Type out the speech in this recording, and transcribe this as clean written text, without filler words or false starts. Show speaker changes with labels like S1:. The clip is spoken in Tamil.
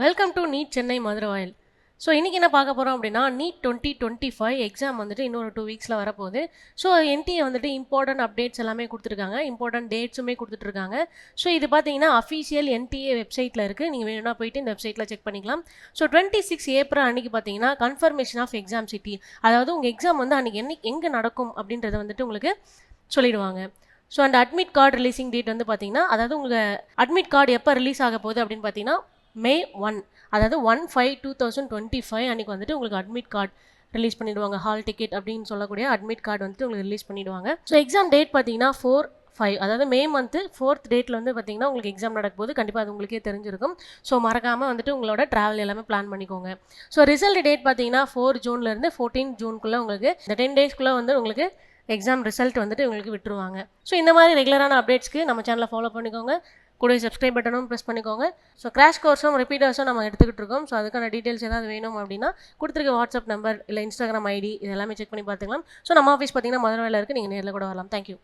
S1: Welcome to NEET Chennai Maduravoyal. So இன்றைக்கி என்ன பார்க்க போகிறோம் அப்படின்னா, நீட் 2025 எக்ஸாம் வந்துட்டு இன்னொரு 2 வீக்ஸில் வரப்போகுது. ஸோ என்டிஏ வந்துட்டு இம்பார்ட்டன்ட் அப்டேட்ஸ் எல்லாமே கொடுத்துருக்காங்க, இம்பார்ட்டன்ட் டேட்ஸுமே கொடுத்துட்ருக்காங்க. ஸோ இது பார்த்தீங்கன்னா அஃபீஷியல் என்டிஏ வெப்சைட்டில் இருக்குது. நீங்கள் வேணும்னா போயிட்டு இந்த வெப்சைட்டில் செக் பண்ணிக்கலாம். ஸோ 26 ஏப்ரல் அன்றைக்கி பார்த்தீங்கன்னா கன்ஃபர்மேஷன் ஆஃப் எக்ஸாம் சிட்டி, அதாவது உங்கள் எக்ஸாம் வந்து அன்றைக்கி எங்கே நடக்கும் அப்படின்றத வந்துட்டு உங்களுக்கு சொல்லிடுவாங்க. ஸோ அந்த அட்மிட் கார்டு ரிலீசிங் டேட் வந்து பார்த்தீங்கன்னா, அதாவது உங்கள் அட்மிட் கார்டு எப்போ ரிலீஸ் ஆக போகுது அப்படின்னு பார்த்தீங்கன்னா May 1, அதாவது 1/5/2025 அன்றைக்கி வந்துட்டு உங்களுக்கு அட்மிட் கார்டு ரிலீஸ் பண்ணிவிடுவாங்க. ஹால் டிக்கெட் அப்படின்னு சொல்லக்கூடிய அட்மிட் கார்டு வந்துட்டு உங்களுக்கு ரிலீஸ் பண்ணிவிடுவாங்க. ஸோ எக்ஸாம் டேட் பார்த்தீங்கன்னா 4/5, அதாவது மே மந்த்து 4th டேட்டில் வந்து பார்த்தீங்கன்னா உங்களுக்கு எக்ஸாம் நடக்கும்போது கண்டிப்பாக அது உங்களுக்கே தெரிஞ்சிருக்கும். ஸோ மறக்காமல் வந்துட்டு உங்களோட ட்ராவல் எல்லாமே பிளான் பண்ணிக்கோங்க. ஸோ ரிசல்ட் டேட் பார்த்தீங்கன்னா 4 ஜூன்லேருந்து 14 ஜூனுக்குள்ளே உங்களுக்கு இந்த 10 டேஸ்க்குள்ளே வந்து உங்களுக்கு எக்ஸாம் ரிசல்ட் வந்துட்டு உங்களுக்கு விட்டுருவாங்க. ஸோ இந்த மாதிரி ரெகுலரான அப்டேட்ஸ்க்கு நம்ம சேனலை ஃபாலோ பண்ணிக்கோங்க. கூட சப்ஸ்கிரைப் பட்டனும் ப்ரெஸ் பண்ணிக்கோங்க. ஸோ கிராஷ் கோர்ஸும் ரிப்பீட்டர்ஸும் நம்ம எடுத்துக்கிட்டு இருக்கோம். ஸோ அதுக்கான டீட்டெயில்ஸ் ஏதாவது வேணும் அப்படின்னா கொடுத்துருக்க வாட்ஸ்அப் நம்பர் இல்லை இன்ஸ்டாகிராம் ஐடி இது எல்லாமே செக் பண்ணி பார்த்துக்கலாம். ஸோ நம்ம ஆஃபீஸ் பார்த்தீங்கன்னா மதுரவாயலில் இருக்குது. நீங்கள் நேரில் கூட வரலாம். தேங்க்யூ.